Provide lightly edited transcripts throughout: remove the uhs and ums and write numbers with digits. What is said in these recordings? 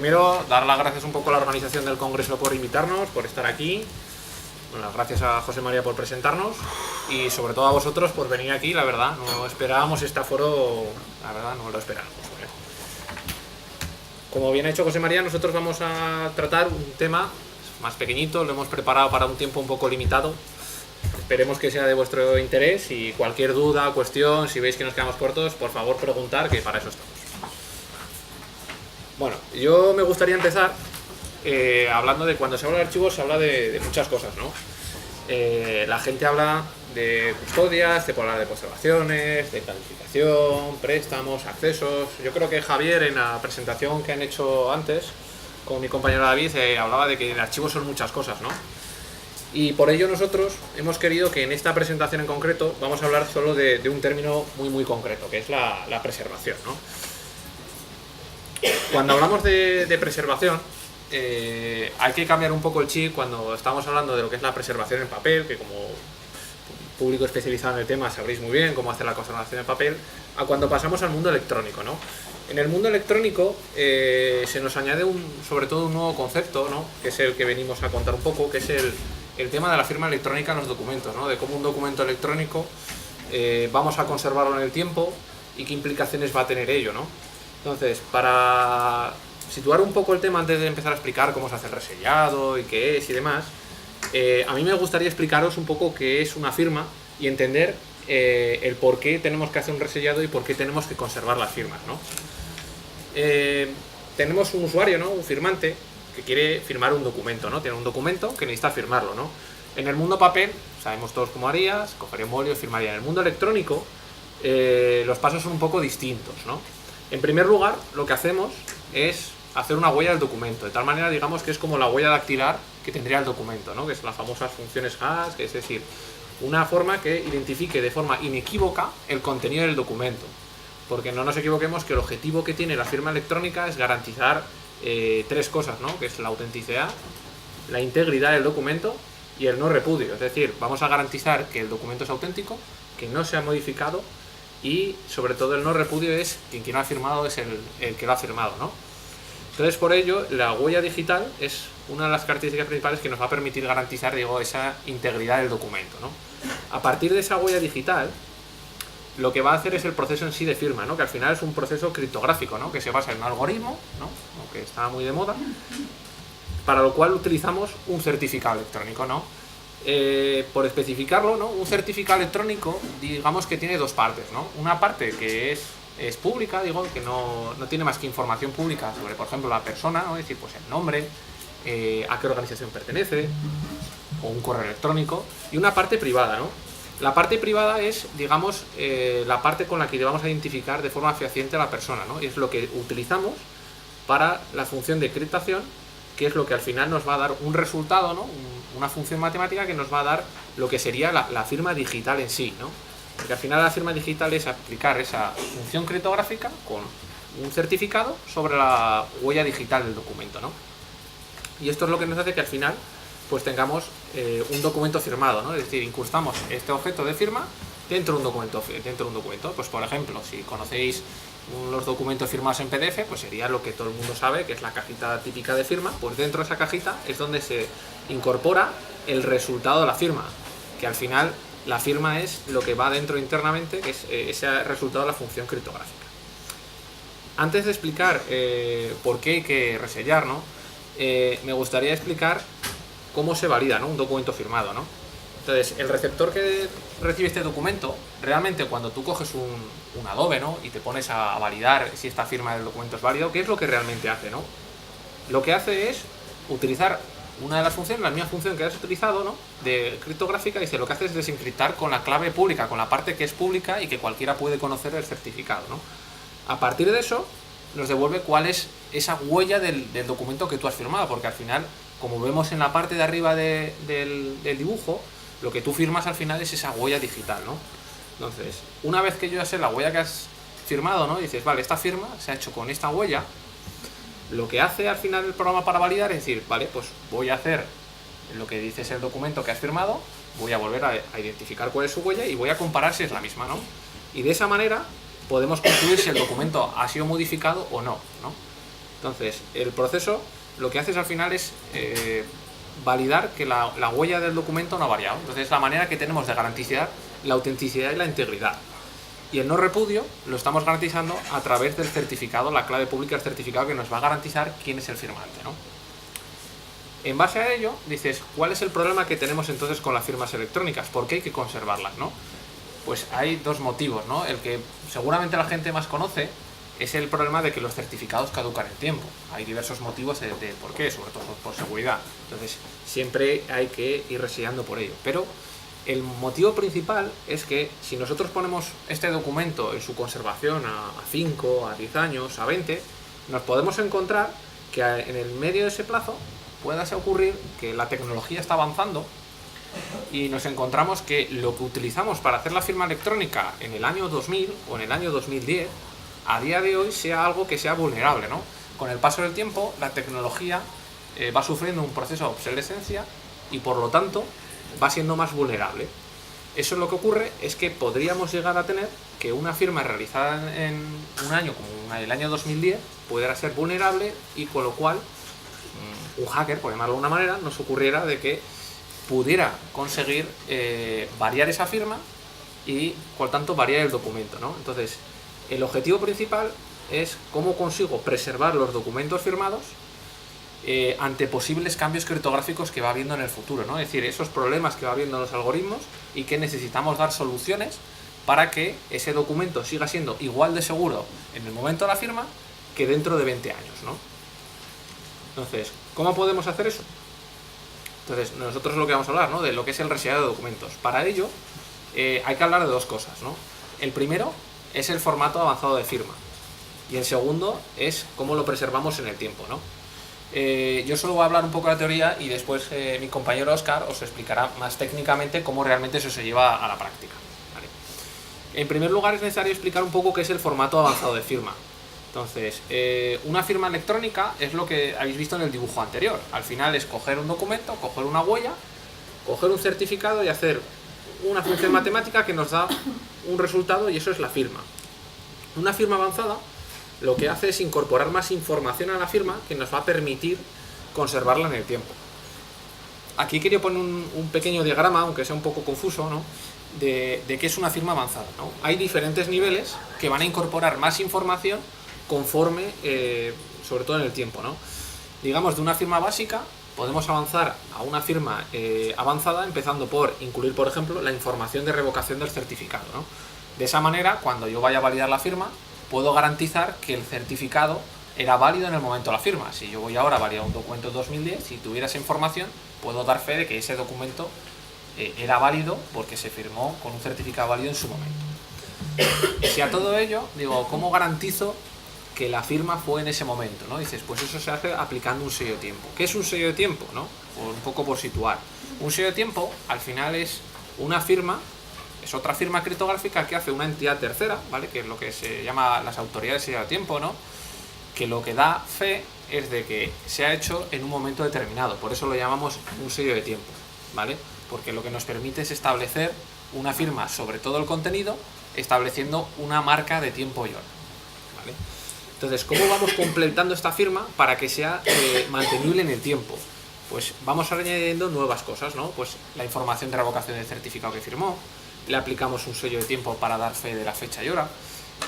primero, dar las gracias un poco a la organización del Congreso por invitarnos, por estar aquí. Bueno, las gracias a José María por presentarnos y sobre todo a vosotros por venir aquí, la verdad. No esperábamos este aforo, la verdad, no lo esperábamos. Como bien ha hecho José María, nosotros vamos a tratar un tema más pequeñito, lo hemos preparado para un tiempo un poco limitado. Esperemos que sea de vuestro interés y cualquier duda, cuestión, si veis que nos quedamos cortos, por favor preguntar, que para eso estamos. Bueno, yo me gustaría empezar hablando de cuando se habla de archivos, se habla de muchas cosas, ¿no? La gente habla de custodias, se puede hablar de conservaciones, de calificación, préstamos, accesos. Yo creo que Javier, en la presentación que han hecho antes con mi compañero David, hablaba de que en archivos son muchas cosas, ¿no? Y por ello nosotros hemos querido que en esta presentación en concreto vamos a hablar solo de un término muy concreto, que es la preservación, ¿no? Cuando hablamos de preservación, hay que cambiar un poco el chip cuando estamos hablando de lo que es la preservación en papel, que como público especializado en el tema sabréis muy bien cómo hacer la conservación en papel, a cuando pasamos al mundo electrónico, ¿no? En el mundo electrónico se nos añade sobre todo un nuevo concepto, ¿no? Que es el que venimos a contar un poco, que es el tema de la firma electrónica en los documentos, ¿no? De cómo un documento electrónico vamos a conservarlo en el tiempo y qué implicaciones va a tener ello, ¿no? Entonces, para situar un poco el tema antes de empezar a explicar cómo se hace el resellado y qué es y demás, a mí me gustaría explicaros un poco qué es una firma y entender el por qué tenemos que hacer un resellado y por qué tenemos que conservar las firmas, ¿no? Tenemos un usuario, ¿no? Un firmante que quiere firmar un documento, ¿no? Tiene un documento que necesita firmarlo, ¿no? En el mundo papel, sabemos todos cómo harías, cogería un bolio y firmaría. En el mundo electrónico, los pasos son un poco distintos, ¿no? En primer lugar, lo que hacemos es hacer una huella del documento, de tal manera, digamos, que es como la huella dactilar que tendría el documento, ¿no? Que es las famosas funciones hash, que es decir, una forma que identifique de forma inequívoca el contenido del documento. Porque no nos equivoquemos que el objetivo que tiene la firma electrónica es garantizar tres cosas, ¿no? Que es la autenticidad, la integridad del documento y el no repudio. Es decir, vamos a garantizar que el documento es auténtico, que no se ha modificado y sobre todo el no repudio es quien lo ha firmado, es el que lo ha firmado, ¿no? Entonces, por ello, la huella digital es una de las características principales que nos va a permitir garantizar, digo, esa integridad del documento, ¿no? A partir de esa huella digital, lo que va a hacer es el proceso en sí de firma, ¿no? Que al final es un proceso criptográfico, ¿no? Que se basa en un algoritmo, ¿no? Que está muy de moda, para lo cual utilizamos un certificado electrónico, ¿no? Por especificarlo, ¿no? Un certificado electrónico, digamos que tiene dos partes, ¿no? Una parte que es pública, digo, que no tiene más que información pública sobre, por ejemplo, la persona, ¿no? Es decir, pues el nombre, a qué organización pertenece, o un correo electrónico, y una parte privada, ¿no? La parte privada es, digamos, la parte con la que vamos a identificar de forma fehaciente a la persona, ¿no? Y es lo que utilizamos para la función de encriptación, que es lo que al final nos va a dar un resultado, ¿no? Una función matemática que nos va a dar lo que sería la firma digital en sí, ¿no? Porque al final la firma digital es aplicar esa función criptográfica con un certificado sobre la huella digital del documento, ¿no? Y esto es lo que nos hace que al final pues tengamos un documento firmado, ¿no? Es decir, incrustamos este objeto de firma dentro de un documento. Pues por ejemplo, si conocéis los documentos firmados en PDF, pues sería lo que todo el mundo sabe, que es la cajita típica de firma. Pues dentro de esa cajita es donde se incorpora el resultado de la firma, que al final la firma es lo que va dentro internamente, que es ese resultado de la función criptográfica. Antes de explicar por qué hay que resellar, ¿no? Me gustaría explicar cómo se valida, ¿no? Un documento firmado, ¿no? Entonces, el receptor que recibe este documento, realmente cuando tú coges un Adobe, ¿no? Y te pones a validar si esta firma del documento es válido, ¿qué es lo que realmente hace, ¿no? Lo que hace es utilizar una de las funciones, la misma función que has utilizado, ¿no? De criptográfica, dice, lo que hace es desencriptar con la clave pública, con la parte que es pública y que cualquiera puede conocer el certificado, ¿no? A partir de eso, nos devuelve cuál es esa huella del documento que tú has firmado, porque al final, como vemos en la parte de arriba del dibujo, lo que tú firmas al final es esa huella digital, ¿no? Entonces, una vez que yo ya sé la huella que has firmado, ¿no? Dices, vale, esta firma se ha hecho con esta huella. Lo que hace al final el programa para validar es decir, vale, pues voy a hacer lo que dice es el documento que has firmado, voy a volver a identificar cuál es su huella y voy a comparar si es la misma, ¿no? Y de esa manera podemos concluir si el documento ha sido modificado o no, ¿no? Entonces, el proceso lo que haces al final es validar que la huella del documento no ha variado. Entonces, es la manera que tenemos de garantizar la autenticidad y la integridad. Y el no repudio lo estamos garantizando a través del certificado, la clave pública del certificado que nos va a garantizar quién es el firmante, ¿no? En base a ello, dices, ¿cuál es el problema que tenemos entonces con las firmas electrónicas? ¿Por qué hay que conservarlas, no? Pues hay dos motivos, ¿no? El que seguramente la gente más conoce es el problema de que los certificados caducan en tiempo. Hay diversos motivos de por qué, sobre todo por seguridad. Entonces, siempre hay que ir reseñando por ello. Pero el motivo principal es que si nosotros ponemos este documento en su conservación a 5, a 10 años, a 20, nos podemos encontrar que en el medio de ese plazo pueda ocurrir que la tecnología está avanzando y nos encontramos que lo que utilizamos para hacer la firma electrónica en el año 2000 o en el año 2010, a día de hoy sea algo que sea vulnerable, ¿no? Con el paso del tiempo, la tecnología va sufriendo un proceso de obsolescencia y por lo tanto va siendo más vulnerable. Eso lo que ocurre es que podríamos llegar a tener que una firma realizada en un año como el año 2010 pudiera ser vulnerable y con lo cual un hacker, por llamarlo de una manera, nos ocurriera de que pudiera conseguir variar esa firma y por tanto variar el documento, ¿no? Entonces, el objetivo principal es cómo consigo preservar los documentos firmados ante posibles cambios criptográficos que va habiendo en el futuro, ¿no? Es decir, esos problemas que va habiendo en los algoritmos y que necesitamos dar soluciones para que ese documento siga siendo igual de seguro en el momento de la firma que dentro de 20 años, ¿no? Entonces, ¿cómo podemos hacer eso? Entonces, nosotros lo que vamos a hablar, ¿no? De lo que es el reseñado de documentos. Para ello, hay que hablar de dos cosas, ¿no? El primero es el formato avanzado de firma y el segundo es cómo lo preservamos en el tiempo, ¿no? Yo solo voy a hablar un poco de la teoría y después mi compañero Óscar os explicará más técnicamente cómo realmente eso se lleva a la práctica, ¿vale? En primer lugar es necesario explicar un poco qué es el formato avanzado de firma. Entonces, una firma electrónica es lo que habéis visto en el dibujo anterior. Al final es coger un documento, coger una huella, coger un certificado y hacer una función matemática que nos da un resultado y eso es la firma. Una firma avanzada lo que hace es incorporar más información a la firma que nos va a permitir conservarla en el tiempo. Aquí quería poner un pequeño diagrama, aunque sea un poco confuso, ¿no? de qué es una firma avanzada, ¿no? Hay diferentes niveles que van a incorporar más información conforme, sobre todo en el tiempo, ¿no? Digamos, de una firma básica podemos avanzar a una firma avanzada empezando por incluir, por ejemplo, la información de revocación del certificado, ¿no? De esa manera, cuando yo vaya a validar la firma, puedo garantizar que el certificado era válido en el momento de la firma. Si yo voy ahora a validar un documento en 2010, si tuviera esa información, puedo dar fe de que ese documento era válido porque se firmó con un certificado válido en su momento. Si a todo ello, digo, ¿cómo garantizo que la firma fue en ese momento, ¿no? Dices, pues eso se hace aplicando un sello de tiempo. ¿Qué es un sello de tiempo, no? Un poco por situar. Un sello de tiempo, al final, es una firma, es otra firma criptográfica que hace una entidad tercera, ¿vale? Que es lo que se llama las autoridades de sello de tiempo, ¿no? Que lo que da fe es de que se ha hecho en un momento determinado. Por eso lo llamamos un sello de tiempo, ¿vale? Porque lo que nos permite es establecer una firma sobre todo el contenido, estableciendo una marca de tiempo y hora, ¿vale? Entonces, ¿cómo vamos completando esta firma para que sea mantenible en el tiempo? Pues vamos añadiendo nuevas cosas, ¿no? Pues la información de revocación del certificado que firmó, le aplicamos un sello de tiempo para dar fe de la fecha y hora,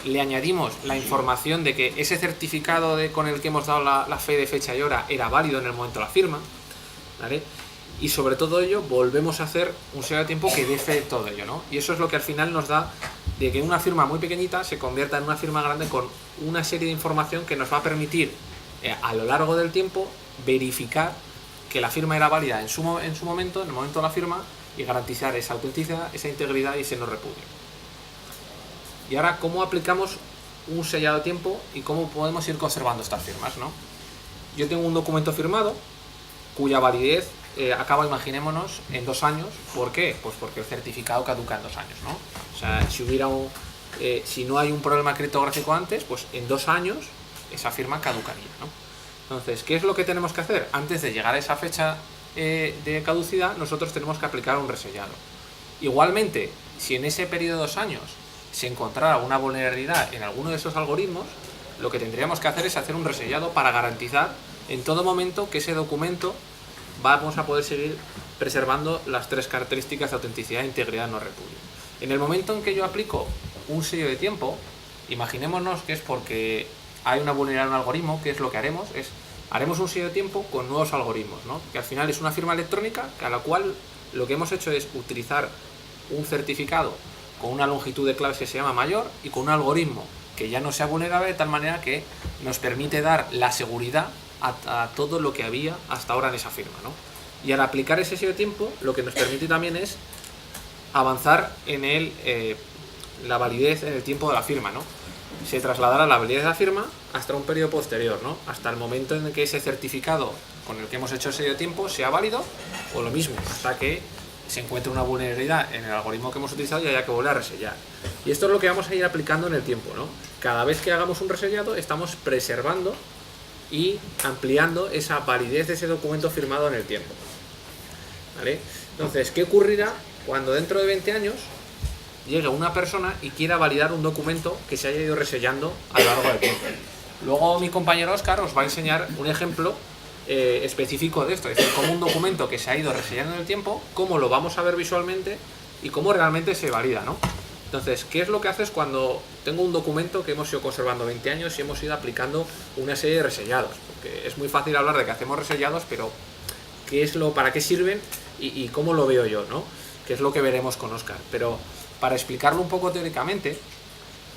le añadimos la información de que ese certificado con el que hemos dado la fe de fecha y hora era válido en el momento de la firma, ¿vale? Y sobre todo ello volvemos a hacer un sello de tiempo que dé fe de todo ello, ¿no? Y eso es lo que al final nos da de que una firma muy pequeñita se convierta en una firma grande con una serie de información que nos va a permitir a lo largo del tiempo verificar que la firma era válida en su momento, en el momento de la firma, y garantizar esa autenticidad, esa integridad y ese no repudio. Y ahora, ¿cómo aplicamos un sellado de tiempo y cómo podemos ir conservando estas firmas, ¿no? Yo tengo un documento firmado cuya validez acaba, imaginémonos, en 2 años. ¿Por qué? Pues porque el certificado caduca en 2 años, ¿no? O sea, si no hay un problema criptográfico antes, pues en 2 años esa firma caducaría, ¿no? Entonces, ¿qué es lo que tenemos que hacer? Antes de llegar a esa fecha de caducidad, nosotros tenemos que aplicar un resellado. Igualmente, si en ese periodo de 2 años se encontrara una vulnerabilidad en alguno de esos algoritmos, lo que tendríamos que hacer es hacer un resellado para garantizar en todo momento que ese documento vamos a poder seguir preservando las tres características de autenticidad, integridad, no repudio. En el momento en que yo aplico un sello de tiempo, imaginémonos que es porque hay una vulnerabilidad en un algoritmo, que es lo que haremos, haremos un sello de tiempo con nuevos algoritmos, ¿no? Que al final es una firma electrónica a la cual lo que hemos hecho es utilizar un certificado con una longitud de claves que se llama mayor y con un algoritmo que ya no sea vulnerable, de tal manera que nos permite dar la seguridad a todo lo que había hasta ahora en esa firma, ¿no? Y al aplicar ese sello de tiempo, lo que nos permite también es avanzar en la validez en el tiempo de la firma, ¿no? Se trasladará la validez de la firma hasta un periodo posterior, ¿no? Hasta el momento en el que ese certificado con el que hemos hecho el sello de tiempo sea válido, o lo mismo, hasta que se encuentre una vulnerabilidad en el algoritmo que hemos utilizado y haya que volver a resellar. Y esto es lo que vamos a ir aplicando en el tiempo, ¿no? Cada vez que hagamos un resellado estamos preservando y ampliando esa validez de ese documento firmado en el tiempo, ¿vale? Entonces, ¿qué ocurrirá cuando dentro de 20 años llegue una persona y quiera validar un documento que se haya ido resellando a lo largo del tiempo? Luego mi compañero Óscar os va a enseñar un ejemplo específico de esto, es decir, cómo un documento que se ha ido resellando en el tiempo, cómo lo vamos a ver visualmente y cómo realmente se valida, ¿no? Entonces, ¿qué es lo que haces cuando tengo un documento que hemos ido conservando 20 años y hemos ido aplicando una serie de resellados? Porque es muy fácil hablar de que hacemos resellados, pero ¿para qué sirven y cómo lo veo yo, ¿no? Que es lo que veremos con Óscar. Pero para explicarlo un poco teóricamente,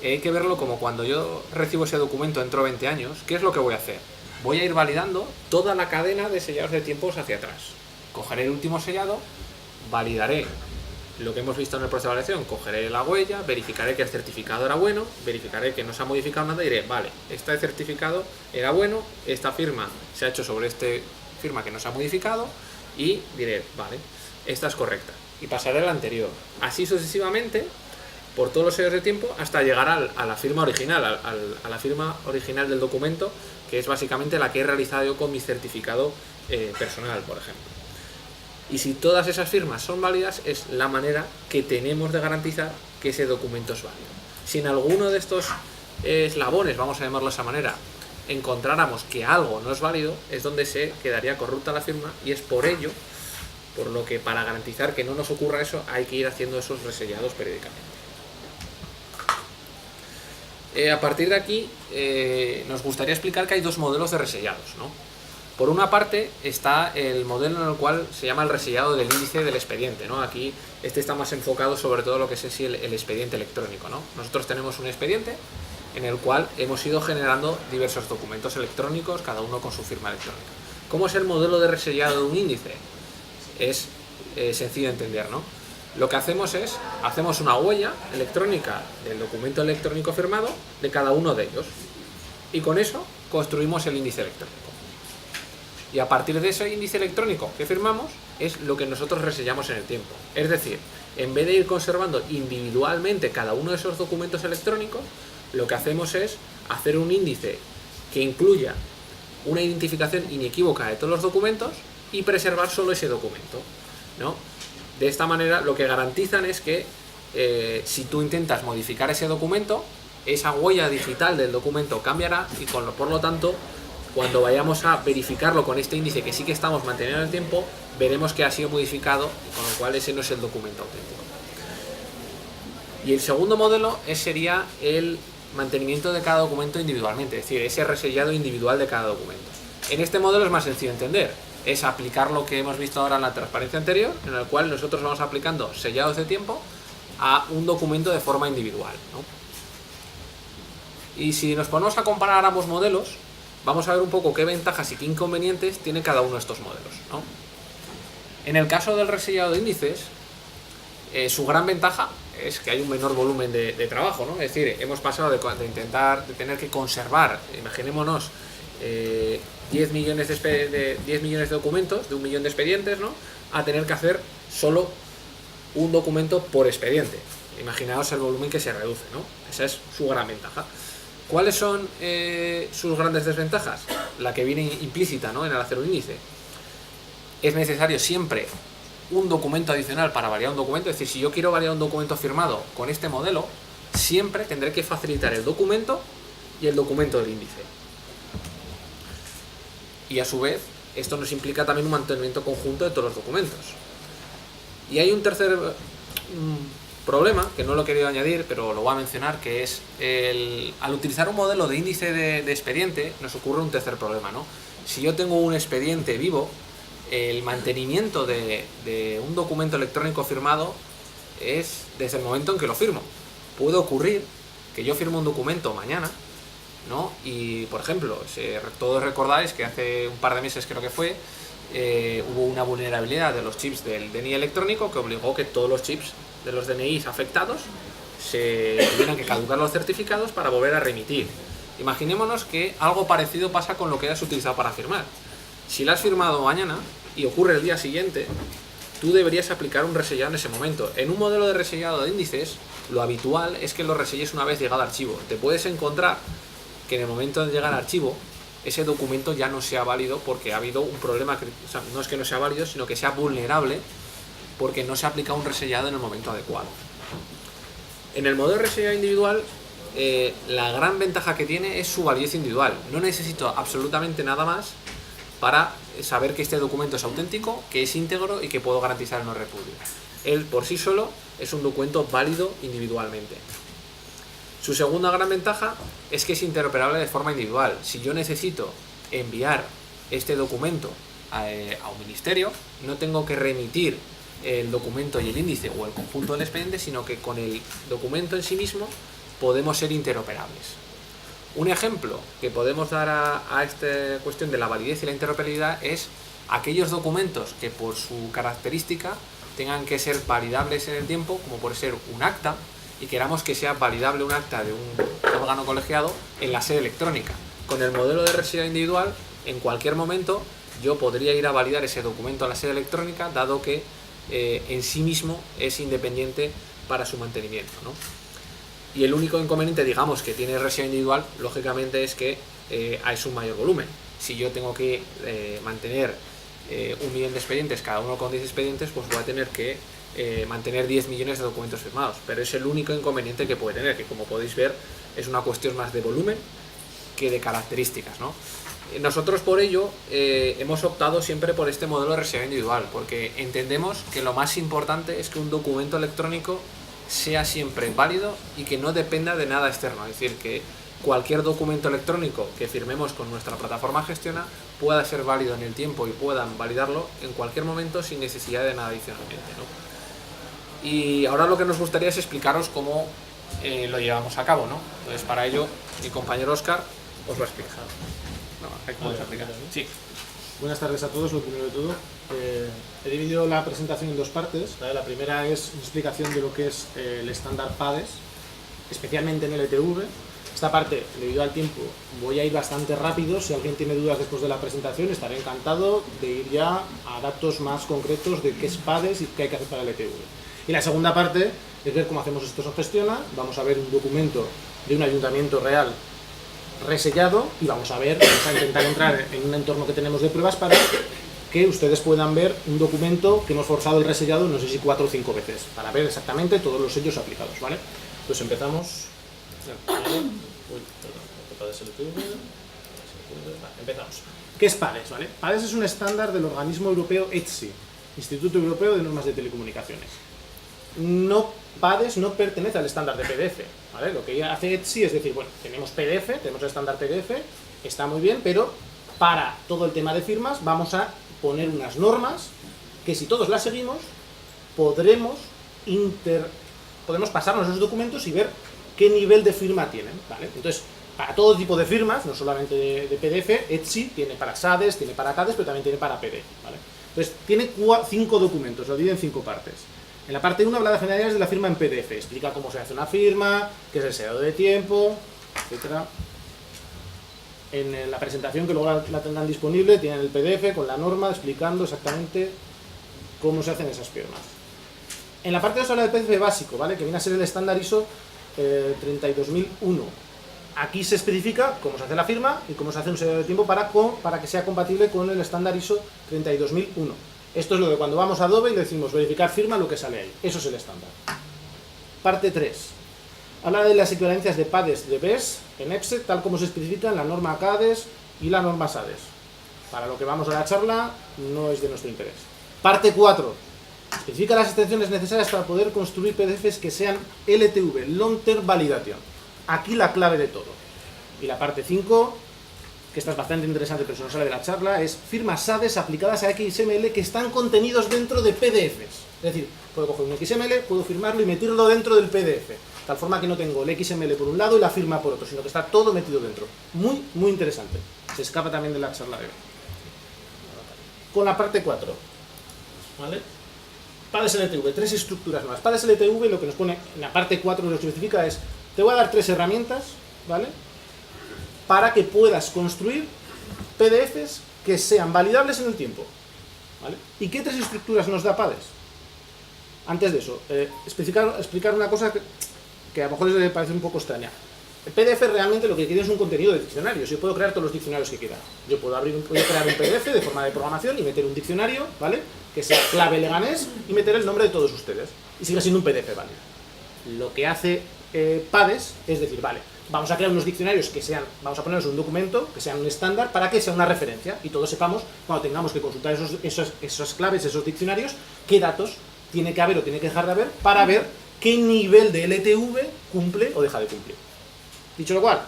hay que verlo como cuando yo recibo ese documento dentro de 20 años, ¿qué es lo que voy a hacer? Voy a ir validando toda la cadena de sellados de tiempos hacia atrás. Cogeré el último sellado, validaré lo que hemos visto en el proceso de validación, cogeré la huella, verificaré que el certificado era bueno, verificaré que no se ha modificado nada y diré, vale, este certificado era bueno, esta firma se ha hecho sobre esta firma que no se ha modificado y diré, vale, esta es correcta. Y pasaré a la anterior. Así sucesivamente, por todos los sellos de tiempo, hasta llegar a la firma original, a la firma original del documento, que es básicamente la que he realizado yo con mi certificado personal, por ejemplo. Y si todas esas firmas son válidas, es la manera que tenemos de garantizar que ese documento es válido. Si en alguno de estos eslabones, vamos a llamarlo de esa manera, encontráramos que algo no es válido, es donde se quedaría corrupta la firma, y es por ello por lo que para garantizar que no nos ocurra eso hay que ir haciendo esos resellados periódicamente. A partir de aquí nos gustaría explicar que hay dos modelos de resellados, ¿no? Por una parte está el modelo en el cual se llama el resellado del índice del expediente, ¿no? Aquí está más enfocado sobre todo lo que es el expediente electrónico, ¿no? Nosotros tenemos un expediente en el cual hemos ido generando diversos documentos electrónicos, cada uno con su firma electrónica. ¿Cómo es el modelo de resellado de un índice? Es sencillo de entender, ¿no? Lo que hacemos es, hacemos una huella electrónica del documento electrónico firmado de cada uno de ellos y con eso construimos el índice electrónico. Y a partir de ese índice electrónico que firmamos es lo que nosotros resellamos en el tiempo. Es decir, en vez de ir conservando individualmente cada uno de esos documentos electrónicos, lo que hacemos es hacer un índice que incluya una identificación inequívoca de todos los documentos y preservar solo ese documento, ¿no? De esta manera lo que garantizan es que si tú intentas modificar ese documento, esa huella digital del documento cambiará y por lo tanto, cuando vayamos a verificarlo con este índice que sí que estamos manteniendo en el tiempo, veremos que ha sido modificado, con lo cual ese no es el documento auténtico. Y el segundo modelo sería el mantenimiento de cada documento individualmente, es decir, ese resellado individual de cada documento. En este modelo es más sencillo de entender, es aplicar lo que hemos visto ahora en la transparencia anterior, en el cual nosotros vamos aplicando sellados de tiempo a un documento de forma individual, ¿no? Y si nos ponemos a comparar ambos modelos, vamos a ver un poco qué ventajas y qué inconvenientes tiene cada uno de estos modelos, ¿no? En el caso del resellado de índices, su gran ventaja es que hay un menor volumen de trabajo, ¿no? Es decir, hemos pasado de tener que conservar, imaginémonos, 10 millones de documentos, de 1 millón de expedientes, ¿no? A tener que hacer solo un documento por expediente. Imaginaos el volumen que se reduce, ¿no? Esa es su gran ventaja. ¿Cuáles son sus grandes desventajas? La que viene implícita, ¿no?, en el hacer un índice. Es necesario siempre un documento adicional para validar un documento. Es decir, si yo quiero validar un documento firmado con este modelo, siempre tendré que facilitar el documento y el documento del índice. Y a su vez, esto nos implica también un mantenimiento conjunto de todos los documentos. Y hay un tercer problema, que no lo he querido añadir, pero lo voy a mencionar, que es al utilizar un modelo de índice de expediente, nos ocurre un tercer problema, ¿no? Si yo tengo un expediente vivo, el mantenimiento de un documento electrónico firmado es desde el momento en que lo firmo. Puede ocurrir que yo firme un documento mañana, ¿no? Y, por ejemplo, todos recordáis que hace un par de meses, creo que fue, hubo una vulnerabilidad de los chips del DNI electrónico que obligó que todos los chips de los DNIs afectados se tuvieran que caducar los certificados para volver a remitir. Imaginémonos que algo parecido pasa con lo que hayas utilizado para firmar. Si lo has firmado mañana y ocurre el día siguiente, tú deberías aplicar un resellado en ese momento. En un modelo de resellado de índices, lo habitual es que lo reselles una vez llegado al archivo. Te puedes encontrar que en el momento de llegar al archivo, ese documento ya no sea válido porque ha habido un problema, o sea, no es que no sea válido, sino que sea vulnerable porque no se ha aplicado un resellado en el momento adecuado. En el modelo de resellado individual, la gran ventaja que tiene es su validez individual. No necesito absolutamente nada más para saber que este documento es auténtico, que es íntegro y que puedo garantizar el no repudio. Él por sí solo es un documento válido individualmente. Su segunda gran ventaja es que es interoperable de forma individual. Si yo necesito enviar este documento a un ministerio, no tengo que remitir el documento y el índice o el conjunto del expediente, sino que con el documento en sí mismo podemos ser interoperables. Un ejemplo que podemos dar a esta cuestión de la validez y la interoperabilidad es aquellos documentos que por su característica tengan que ser validables en el tiempo, como por ser un acta, y queramos que sea validable un acta de un órgano colegiado en la sede electrónica. Con el modelo de resellado individual, en cualquier momento yo podría ir a validar ese documento a la sede electrónica, dado que en sí mismo es independiente para su mantenimiento, ¿no? Y el único inconveniente, digamos, que tiene el resellado individual, lógicamente, es que es un mayor volumen. Si yo tengo que mantener 1 millón de expedientes, cada uno con 10 expedientes, pues voy a tener que mantener 10 millones de documentos firmados. Pero es el único inconveniente que puede tener, que como podéis ver es una cuestión más de volumen que de características, ¿no? Nosotros por ello hemos optado siempre por este modelo de resellado individual, porque entendemos que lo más importante es que un documento electrónico sea siempre válido y que no dependa de nada externo. Es decir, que cualquier documento electrónico que firmemos con nuestra plataforma Gestiona pueda ser válido en el tiempo y puedan validarlo en cualquier momento sin necesidad de nada adicionalmente, ¿no? Y ahora lo que nos gustaría es explicaros cómo lo llevamos a cabo, ¿no? Entonces, para ello, mi compañero Óscar os lo ha explicado. ¿Cómo se aplica? Sí. Buenas tardes a todos. Lo primero de todo, he dividido la presentación en dos partes, ¿vale? La primera es una explicación de lo que es el estándar PADES, especialmente en LTV. Esta parte, debido al tiempo, voy a ir bastante rápido. Si alguien tiene dudas después de la presentación, estaré encantado de ir ya a datos más concretos de qué es PADES y qué hay que hacer para LTV. Y la segunda parte es ver cómo hacemos esto en Gestiona. Vamos a ver un documento de un ayuntamiento real resellado y vamos a intentar entrar en un entorno que tenemos de pruebas para que ustedes puedan ver un documento que hemos forzado el resellado, no sé si 4 o 5 veces, para ver exactamente todos los sellos aplicados, ¿vale? Pues empezamos. Empezamos. ¿Qué es PADES? ¿Vale? PADES es un estándar del organismo europeo ETSI, Instituto Europeo de Normas de Telecomunicaciones. PADES no pertenece al estándar de PDF, ¿vale? Lo que hace ETSI es decir, bueno, tenemos PDF, tenemos el estándar PDF, está muy bien, pero para todo el tema de firmas vamos a poner unas normas que si todos las seguimos podremos pasarnos esos documentos y ver qué nivel de firma tienen, ¿vale? Entonces, para todo tipo de firmas, no solamente de PDF, ETSI tiene para SADES, tiene para CADES, pero también tiene para PDF, ¿vale? Entonces, tiene 5 documentos, lo divide en 5 partes. En la parte 1 habla de generalidades de la firma en PDF, explica cómo se hace una firma, qué es el sellado de tiempo, etc. En la presentación, que luego la tendrán disponible, tienen el PDF con la norma explicando exactamente cómo se hacen esas firmas. En la parte 2 habla del PDF básico, ¿vale? Que viene a ser el estándar ISO 32001. Aquí se especifica cómo se hace la firma y cómo se hace un sellado de tiempo para que sea compatible con el estándar ISO 32001. Esto es lo de cuando vamos a Adobe y le decimos verificar firma, lo que sale ahí. Eso es el estándar. Parte 3. habla de las equivalencias de PADES de BES en EPSE, tal como se especifica en la norma CADES y la norma SADES. Para lo que vamos a la charla, no es de nuestro interés. Parte 4. Especifica las extensiones necesarias para poder construir PDFs que sean LTV, Long Term Validation. Aquí la clave de todo. Y la parte 5, que esta es bastante interesante pero se nos sale de la charla, es firmas SADES aplicadas a XML que están contenidos dentro de PDFs. Es decir, puedo coger un XML, puedo firmarlo y meterlo dentro del PDF. Tal forma que no tengo el XML por un lado y la firma por otro, sino que está todo metido dentro. Muy, muy interesante. Se escapa también de la charla de hoy. Con la parte 4. ¿Vale? PADES LTV, 3 estructuras más. PADES LTV lo que nos pone en la parte 4 lo que especifica es, te voy a dar 3 herramientas, ¿vale? Para que puedas construir PDFs que sean validables en el tiempo. ¿Vale? ¿Y qué 3 estructuras nos da PADES? Antes de eso, explicar una cosa que a lo mejor les parece un poco extraña. El PDF realmente lo que quiere es un contenido de diccionarios. Yo puedo crear todos los diccionarios que quiera. Yo puedo crear un PDF de forma de programación y meter un diccionario, ¿vale? Que sea clave leganés y meter el nombre de todos ustedes. Y sigue siendo un PDF, ¿vale? Lo que hace PADES es decir, vale, vamos a crear unos diccionarios que sean, vamos a ponerlos un documento, que sean un estándar, para que sea una referencia y todos sepamos, cuando tengamos que consultar esas claves, esos diccionarios, qué datos tiene que haber o tiene que dejar de haber para ver qué nivel de LTV cumple o deja de cumplir. Dicho lo cual,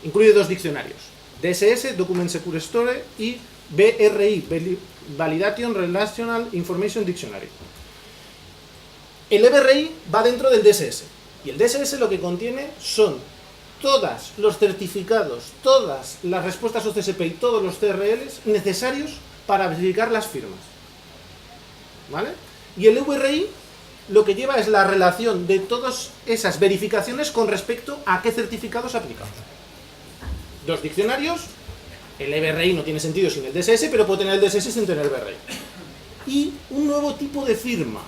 incluye 2 diccionarios, DSS, Document Secure Store, y BRI, Validation Relational Information Dictionary. El EBRI va dentro del DSS, y el DSS lo que contiene son todos los certificados, todas las respuestas OCSP y todos los CRLs necesarios para verificar las firmas. ¿Vale? Y el EBRI lo que lleva es la relación de todas esas verificaciones con respecto a qué certificados aplicamos. 2 diccionarios, el EBRI no tiene sentido sin el DSS, pero puede tener el DSS sin tener el EBRI. Y un nuevo tipo de firma,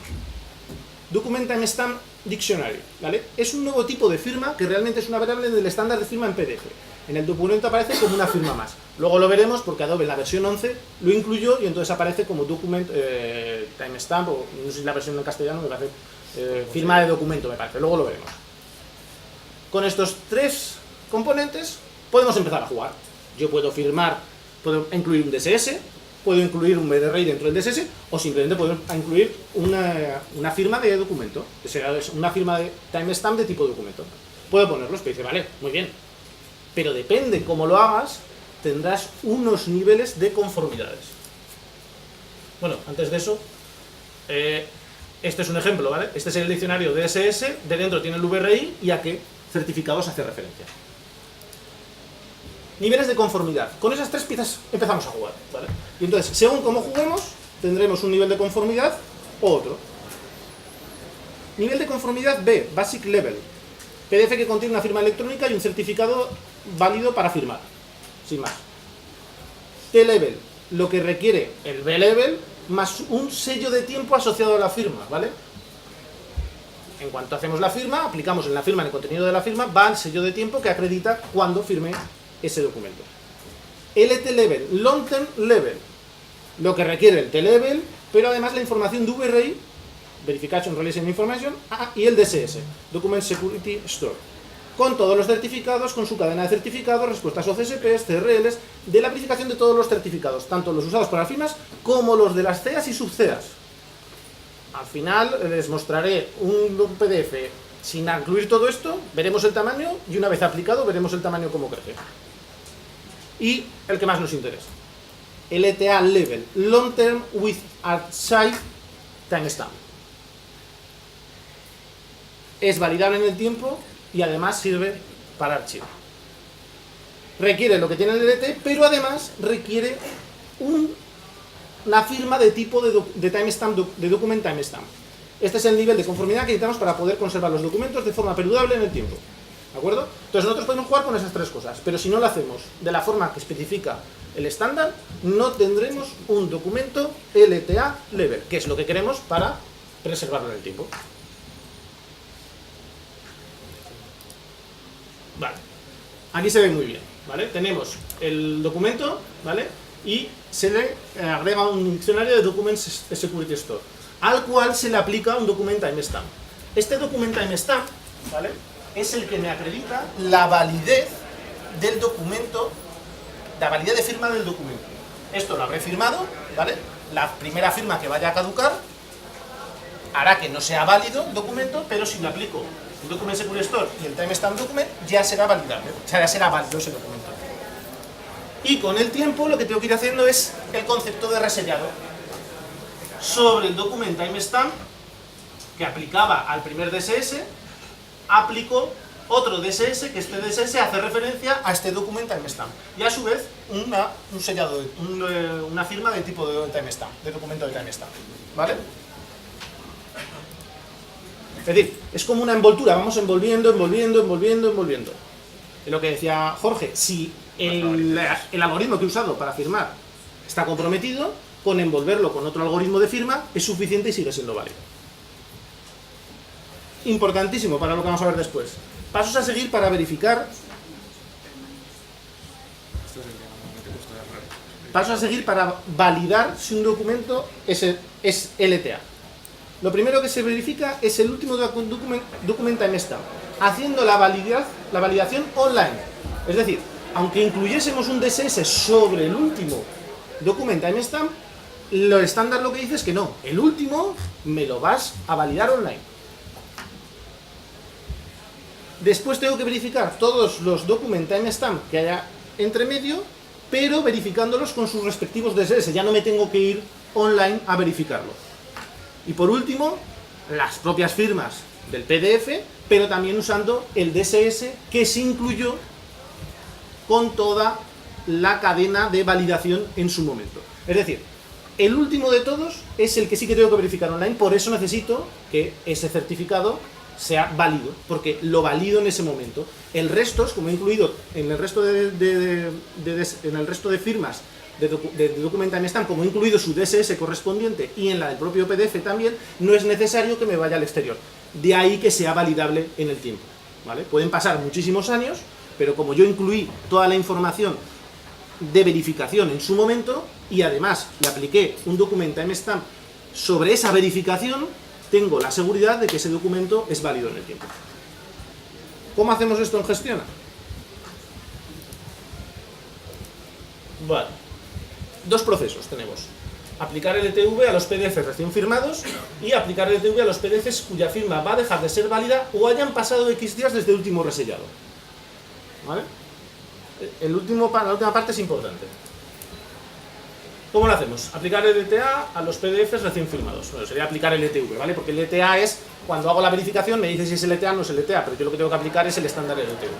Document Timestamp Dictionary, ¿vale? Es un nuevo tipo de firma que realmente es una variable del estándar de firma en PDF. En el documento aparece como una firma más. Luego lo veremos porque Adobe en la versión 11 lo incluyó y entonces aparece como Document Timestamp, o no sé si la versión en castellano me parece firma de documento, me parece. Luego lo veremos. Con estos 3 componentes podemos empezar a jugar. Yo puedo firmar, puedo incluir un DSS, puedo incluir un BRI dentro del DSS o simplemente puedo incluir una firma de documento, que sea una firma de timestamp de tipo documento. Puedo ponerlos, pero dice, vale, muy bien. Pero depende cómo lo hagas, tendrás unos niveles de conformidades. Bueno, antes de eso, este es un ejemplo, ¿vale? Este es el diccionario DSS, de dentro tiene el VRI y a qué certificados hace referencia. Niveles de conformidad. Con esas 3 piezas empezamos a jugar, ¿vale? Y entonces, según cómo juguemos, tendremos un nivel de conformidad o otro. Nivel de conformidad B, Basic Level. PDF que contiene una firma electrónica y un certificado válido para firmar. Sin más. T-Level, lo que requiere el B-Level más un sello de tiempo asociado a la firma, ¿vale? En cuanto hacemos la firma, aplicamos en la firma, en el contenido de la firma, va el sello de tiempo que acredita cuándo firme ese documento. LT-Level, Long Term Level, lo que requiere el T-Level, pero además la información de VRI, Verification Relation Information, y el DSS, Document Security Store, con todos los certificados, con su cadena de certificados, respuestas OCSPs, CRLs, de la verificación de todos los certificados, tanto los usados para firmas como los de las CEAs y sub-CEAs. Al final les mostraré un PDF sin incluir todo esto, veremos el tamaño y una vez aplicado veremos el tamaño como crece. Y el que más nos interesa, LTA Level, Long Term with Archive Timestamp. Es validable en el tiempo y además sirve para archivo. Requiere lo que tiene el LT, pero además requiere una firma de tipo de timestamp, de document timestamp. Este es el nivel de conformidad que necesitamos para poder conservar los documentos de forma perdurable en el tiempo. ¿De acuerdo? Entonces nosotros podemos jugar con esas 3 cosas, pero si no lo hacemos de la forma que especifica el estándar, no tendremos un documento LTA Level, que es lo que queremos para preservarlo en el tiempo. Vale. Aquí se ve muy bien, ¿vale? Tenemos el documento, ¿vale? Y se le agrega un diccionario de Documents Security Store, al cual se le aplica un Document Timestamp. Este Document Timestamp, ¿vale? es el que me acredita la validez del documento, la validez de firma del documento. Esto lo habré firmado, ¿vale? La primera firma que vaya a caducar hará que no sea válido el documento, pero si le aplico el Document Security Store y el Timestamp Document, ya será validable, o sea, ya será válido ese documento. Y con el tiempo lo que tengo que ir haciendo es el concepto de resellado. Sobre el Document Timestamp, que aplicaba al primer DSS, aplico otro DSS, que este DSS hace referencia a este Document Timestamp. Y a su vez, un sellado, una firma de tipo de timestamp, de documento de timestamp. ¿Vale? Es decir, es como una envoltura, vamos envolviendo. Es lo que decía Jorge, si el algoritmo que he usado para firmar está comprometido, con envolverlo con otro algoritmo de firma es suficiente y sigue siendo válido. Importantísimo para lo que vamos a ver después. Pasos a seguir para verificar. Pasos a seguir para validar si un documento es LTA. Lo primero que se verifica es el último document timestamp, haciendo la validación online. Es decir, aunque incluyésemos un DSS sobre el último document timestamp, lo estándar lo que dice es que no, el último me lo vas a validar online. Después tengo que verificar todos los document timestamp que haya entre medio, pero verificándolos con sus respectivos DSS, ya no me tengo que ir online a verificarlo. Y por último, las propias firmas del PDF, pero también usando el DSS que se incluyó con toda la cadena de validación en su momento. Es decir, el último de todos es el que sí que tengo que verificar online, por eso necesito que ese certificado sea válido, porque lo valido en ese momento. El resto, como he incluido en el resto de firmas de Document Timestamp, como he incluido su DSS correspondiente y en la del propio PDF también, no es necesario que me vaya al exterior. De ahí que sea validable en el tiempo, ¿vale? Pueden pasar muchísimos años, pero como yo incluí toda la información de verificación en su momento y además le apliqué un Document Timestamp sobre esa verificación, tengo la seguridad de que ese documento es válido en el tiempo. ¿Cómo hacemos esto en Gestiona? Vale. Dos procesos tenemos. Aplicar LTV a los PDFs recién firmados y aplicar LTV a los PDFs cuya firma va a dejar de ser válida o hayan pasado X días desde el último resellado. ¿Vale? La última parte es importante. ¿Cómo lo hacemos? Aplicar LTA a los PDFs recién firmados. Bueno, sería aplicar LTV, ¿vale? Porque LTA es, cuando hago la verificación, me dice si es LTA o no es LTA, pero yo lo que tengo que aplicar es el estándar LTV.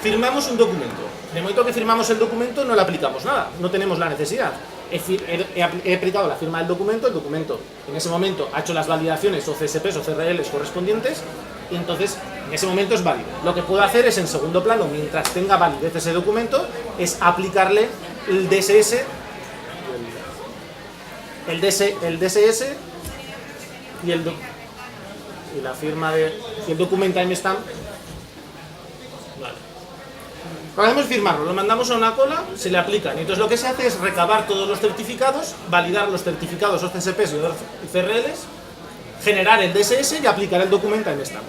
Firmamos un documento. En el momento que firmamos el documento no le aplicamos nada, no tenemos la necesidad. He aplicado la firma del documento, el documento en ese momento ha hecho las validaciones o CSPs o CRLs correspondientes y entonces en ese momento es válido. Lo que puedo hacer es en segundo plano, mientras tenga validez ese documento, es aplicarle el DSS, y la firma y el Document Timestamp. Vale. Lo hacemos firmarlo, lo mandamos a una cola, se le aplican. Y entonces lo que se hace es recabar todos los certificados, validar los certificados o CSPs y CRLs, generar el DSS y aplicar el Document Timestamp.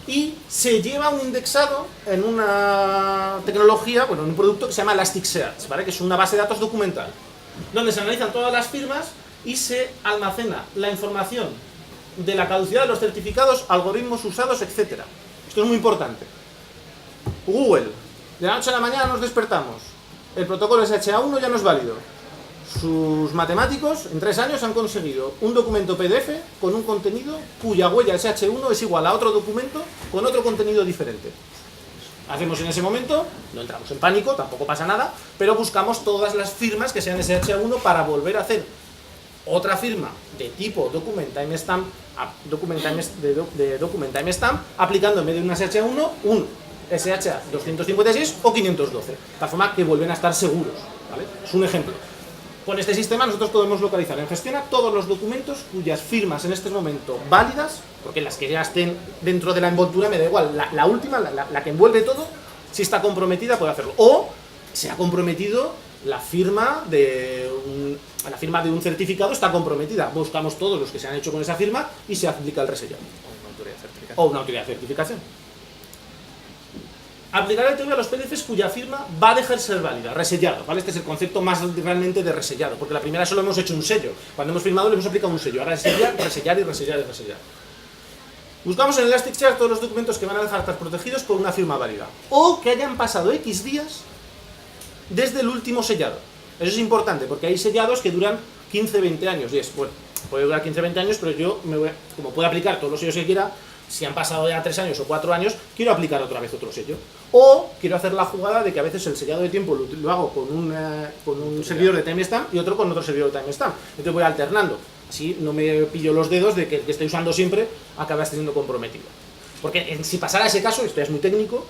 Y se lleva un indexado en una tecnología, bueno, en un producto que se llama Elasticsearch, ¿vale? Que es una base de datos documental, donde se analizan todas las firmas y se almacena la información de la caducidad de los certificados, algoritmos usados, etc. Esto es muy importante. Google, de la noche a la mañana nos despertamos, el protocolo SHA-1 ya no es válido. Sus matemáticos en 3 años han conseguido un documento PDF con un contenido cuya huella SH1 es igual a otro documento con otro contenido diferente. Hacemos en ese momento, no entramos en pánico, tampoco pasa nada, pero buscamos todas las firmas que sean SH1 para volver a hacer otra firma de tipo Document Timestamp, Document Timestamp, aplicando en vez de un SH1 un SHA 256 o 512, de tal forma que vuelven a estar seguros, ¿vale? Es un ejemplo. Con este sistema nosotros podemos localizar en Gestiona todos los documentos cuyas firmas en este momento válidas, porque las que ya estén dentro de la envoltura me da igual, la última, la que envuelve todo, si está comprometida puede hacerlo. O se ha comprometido la firma de un certificado, está comprometida. Buscamos todos los que se han hecho con esa firma y se aplica el resellado. autoridad de certificación. O una autoridad de certificación. Aplicar LTV a los PDFs cuya firma va a dejar de ser válida, resellado, ¿vale? Este es el concepto más realmente de resellado, porque la primera solo hemos hecho un sello. Cuando hemos firmado le hemos aplicado un sello. Ahora es resellar, resellar y resellar y resellar. Buscamos en Elasticsearch todos los documentos que van a dejar estar protegidos por una firma válida. O que hayan pasado X días desde el último sellado. Eso es importante, porque hay sellados que duran 15-20 años. Y es, bueno, puede durar 15-20 años, pero yo, como puedo aplicar todos los sellos que quiera, si han pasado ya 3 años o 4 años, quiero aplicar otra vez otro sello. O quiero hacer la jugada de que a veces el sellado de tiempo lo hago con un servidor de timestamp y otro con otro servidor de timestamp. Entonces voy alternando. Así no me pillo los dedos de que el que estoy usando siempre acaba siendo comprometido. Porque si pasara ese caso, esto ya es muy técnico,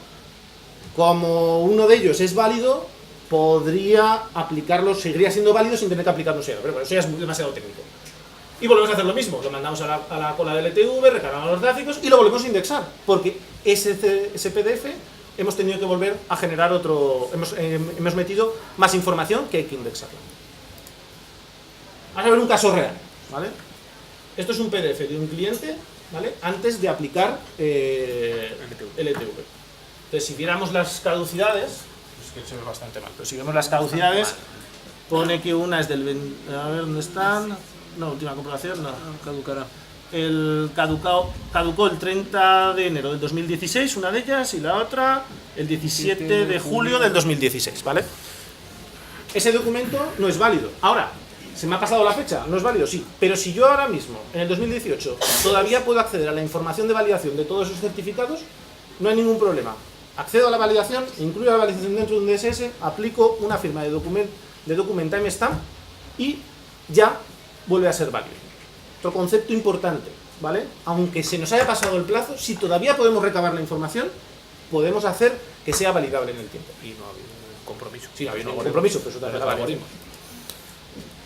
como uno de ellos es válido, podría aplicarlo, seguiría siendo válido sin tener que aplicar un sello. Pero bueno, eso ya es demasiado técnico. Y volvemos a hacer lo mismo, lo mandamos a la cola del LTV, recargamos los gráficos y lo volvemos a indexar, porque ese PDF hemos tenido que volver a generar otro, hemos metido más información que hay que indexarla. Vamos a ver un caso real, ¿vale? Esto es un PDF de un cliente, ¿vale? Antes de aplicar LTV. Entonces, si viéramos las caducidades, es que se ve bastante mal, pero si vemos las caducidades, pone que una es del... A ver, ¿dónde están? No, última comprobación, no, caducará. Caducó el 30 de enero del 2016, una de ellas, y la otra el 17 de julio del 2016, ¿vale? Ese documento no es válido. Ahora, ¿se me ha pasado la fecha? No es válido, sí. Pero si yo ahora mismo, en el 2018, todavía puedo acceder a la información de validación de todos esos certificados, no hay ningún problema. Accedo a la validación, incluyo la validación dentro de un DSS, aplico una firma de document timestamp y ya vuelve a ser válido. Otro concepto importante, ¿vale? Aunque se nos haya pasado el plazo, si todavía podemos recabar la información, podemos hacer que sea validable en el tiempo. Y no ha habido un compromiso. Sí, no ha habido un compromiso, pero eso también lo algoritmo.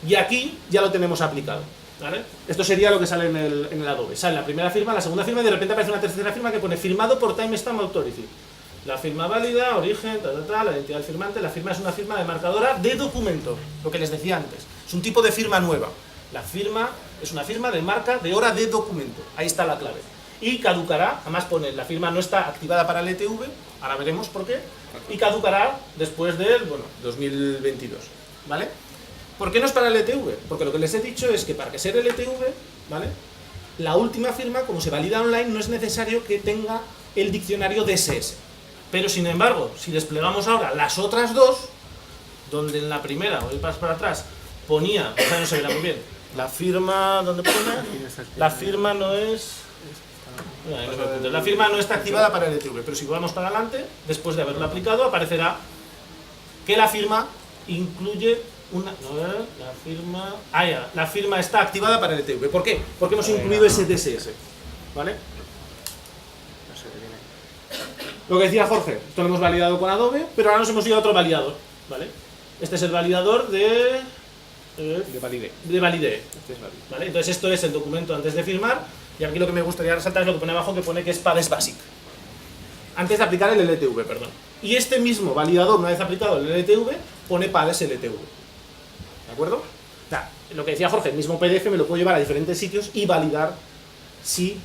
Y aquí ya lo tenemos aplicado, ¿vale? Esto sería lo que sale en el Adobe. Sale la primera firma, la segunda firma y de repente aparece una tercera firma que pone firmado por Timestamp Authority. La firma válida, origen, la identidad del firmante. La firma es una firma demarcadora de documento, lo que les decía antes. Es un tipo de firma nueva. La firma es una firma de marca de hora de documento. Ahí está la clave. Y caducará, además pone, la firma no está activada para el LTV, ahora veremos por qué, y caducará después del, 2022, ¿vale? ¿Por qué no es para el LTV? Porque lo que les he dicho es que para que sea el LTV, ¿vale? La última firma, como se valida online, no es necesario que tenga el diccionario DSS. Pero sin embargo, si desplegamos ahora las otras dos, donde en la primera, voy para atrás, ponía, o sea, no se verá muy bien, la firma, ¿dónde pone? La firma no es... La firma no está activada para el LTV, pero si vamos para adelante, después de haberlo aplicado, aparecerá que la firma incluye una... la firma... Ah, ya, la firma está activada para el LTV. ¿Por qué? Porque hemos incluido ese DSS, ¿vale? Lo que decía Jorge, esto lo hemos validado con Adobe, pero ahora nos hemos ido a otro validador, ¿vale? Este es el validador de Valide. De Valide. Este es Valide. ¿Vale? Entonces esto es el documento antes de firmar, y aquí lo que me gustaría resaltar es lo que pone abajo, que pone que es PADES Basic. Antes de aplicar el LTV, perdón. Y este mismo validador, una vez aplicado el LTV, pone PADES LTV. ¿De acuerdo? O sea, lo que decía Jorge, el mismo PDF me lo puedo llevar a diferentes sitios y validar si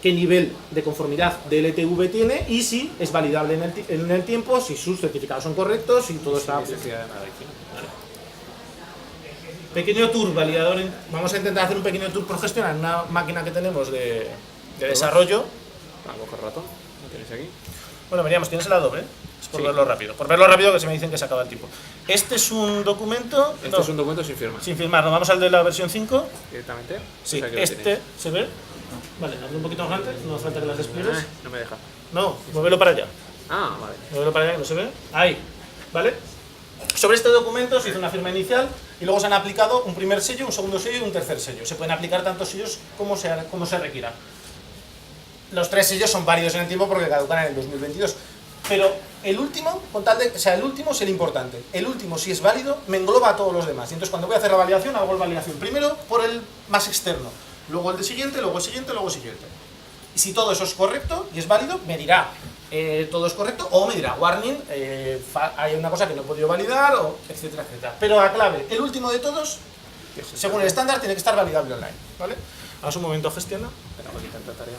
qué nivel de conformidad de LTV tiene y si es validable en el tiempo, si sus certificados son correctos, si todo está... necesidad de nada aquí. Pequeño tour, validador. Vamos a intentar hacer un pequeño tour por gestionar una máquina que tenemos de desarrollo. A coger ratón, lo tenéis aquí. Bueno, veríamos, tienes el Adobe, es por verlo rápido. Por verlo rápido, que se me dicen que se acaba el tiempo. Este es un documento. Este es un documento sin firma. Sin firmar, ¿no? Vamos al de la versión 5. Directamente. Sí, O sea que este se ve. Vale, abre un poquito más grande, no hace falta que las despliegues. No me deja. No, muévelo para allá. Ah, vale. Muévelo para allá, que no se ve. Ahí, ¿vale? Sobre este documento se hizo una firma inicial y luego se han aplicado un primer sello, un segundo sello y un tercer sello. Se pueden aplicar tantos sellos como se requiera. Los 3 sellos son válidos en el tiempo porque caducan en el 2022. Pero el último, el último es el importante. El último, si es válido, me engloba a todos los demás. Y entonces cuando voy a hacer la validación, hago la validación primero por el más externo, luego el de siguiente, luego el siguiente, luego el siguiente. Y si todo eso es correcto y es válido, me dirá todo es correcto, o me dirá warning, hay una cosa que no he podido validar, o etcétera, etcétera. Pero la clave, el último de todos, según el estándar, tiene que estar validable online, ¿vale? Vamos un momento, gestiona. Espera, voy a quitar esta tarea.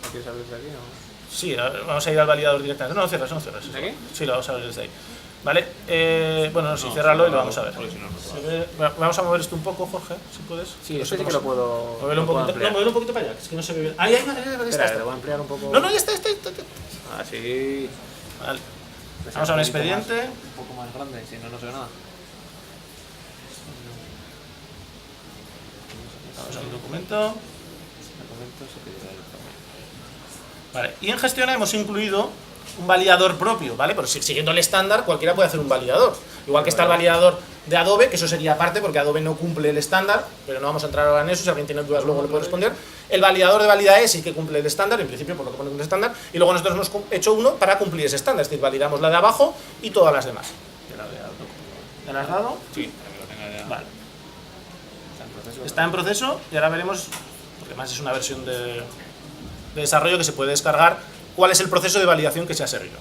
¿No quieres abrir desde aquí? ¿No? Sí, vamos a ir al validador directamente. No, no cierres, no cierres. ¿De aquí? Sí, lo vamos a ver desde ahí. Vale, bueno, sí, ciérralo y lo vamos a ver. Porque si no, no Se ve- vamos a mover esto un poco, Jorge, si puedes. Sí, eso sí que lo puedo. Moverlo un lo puedo poquito, ampliar. no, moverlo un poquito para allá, que es que no se ve bien. Ahí, vale, Espera, está. lo voy a ampliar un poco. No, no, ya está. Así. Vale. Vamos a un expediente. Un poco más grande, si no, no se ve nada. Vamos al documento. Vale, y en Gestiona hemos incluido un validador propio, ¿vale? Pero siguiendo el estándar, cualquiera puede hacer un validador. Igual que está el validador de Adobe, que eso sería aparte, porque Adobe no cumple el estándar, pero no vamos a entrar ahora en eso, si alguien tiene dudas luego le puede responder. El validador de Validae sí que cumple el estándar, en principio, por lo que pone el estándar, y luego nosotros hemos hecho uno para cumplir ese estándar, es decir, validamos la de abajo y todas las demás. ¿Ya la has dado? Sí, para que lo tenga ya. Vale. Está en proceso. Está en proceso y ahora veremos, porque además es una versión de desarrollo que se puede descargar, cuál es el proceso de validación que se ha seguido.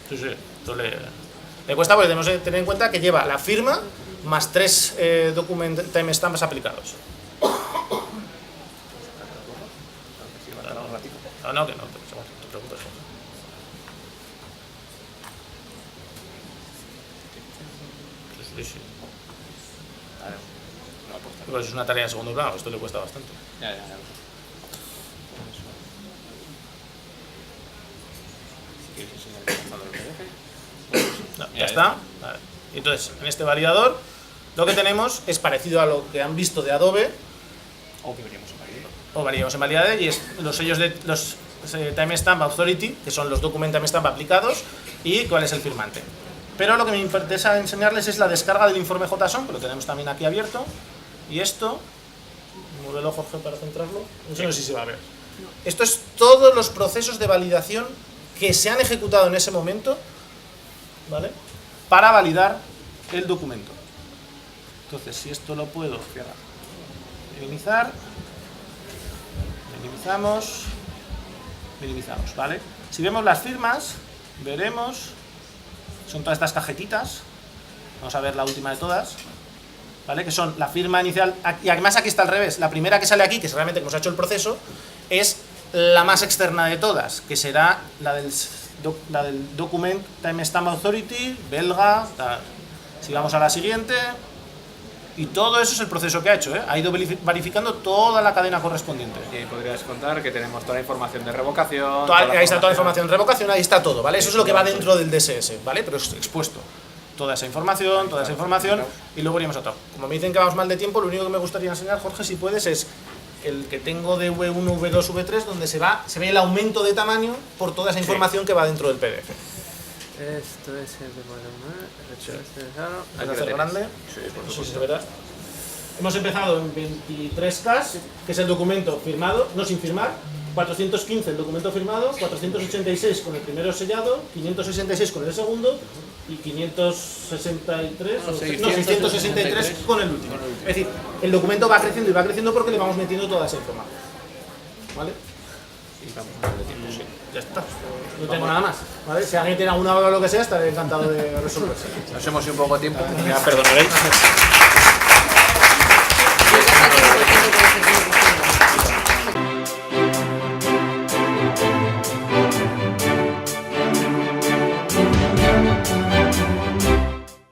Sí, sí, esto le cuesta porque tenemos que tener en cuenta que lleva la firma más 3 document timestamps aplicados. No, que no te preocupes. Sí, sí. Vale. No aporta. Pero es una tarea de segundo plano, esto le cuesta bastante. Ya. Si quieres enseñar el formato del PDF. No, ya está. Vale. Entonces, en este validador, lo que tenemos es parecido a lo que han visto de Adobe, O que veríamos en Validate. o validamos en Validae, y es los sellos de los Timestamp Authority, que son los Document Timestamp aplicados, y cuál es el firmante. Pero lo que me interesa enseñarles es la descarga del informe JSON, que lo tenemos también aquí abierto, y esto, muévelo Jorge para centrarlo, no sé si se va a ver. Esto es todos los procesos de validación que se han ejecutado en ese momento, ¿vale?, para validar el documento. Entonces, si esto lo puedo minimizar, minimizamos, ¿vale? Si vemos las firmas, veremos, son todas estas cajetitas, vamos a ver la última de todas, ¿vale? Que son la firma inicial, y además aquí está al revés, la primera que sale aquí, que es realmente que hemos hecho el proceso, es la más externa de todas, que será la del Document Timestamp Authority, belga, tal. Si vamos a la siguiente, y todo eso es el proceso que ha hecho, ¿eh? Ha ido verificando toda la cadena correspondiente. Y podrías contar que tenemos toda la información de revocación. Ahí está toda la información de revocación, ahí está todo, ¿vale? Eso es lo que va dentro del DSS, ¿vale? Pero es expuesto. Toda esa información, y luego iríamos a todo. Como me dicen que vamos mal de tiempo, lo único que me gustaría enseñar, Jorge, si puedes, es el que tengo de V1, V2, V3, donde se ve el aumento de tamaño por toda esa información que va dentro del PDF. Esto es el de ¿Hay que hacer grande? Sí, por Eso sí supuesto. se verá. Hemos empezado en 23K, que es el documento firmado, no sin firmar, 415 el documento firmado, 486 con el primero sellado, 566 con el segundo y 563, No, 663 con el último. Es decir, el documento va creciendo y va creciendo porque le vamos metiendo toda esa información. ¿Vale? Y vamos mal de tiempo, sí. Ya está. No tengo nada más. ¿Vale? Si alguien tiene alguna duda o lo que sea, estaré encantado de resolverse. Nos hemos ido un poco de tiempo, ya perdonaréis.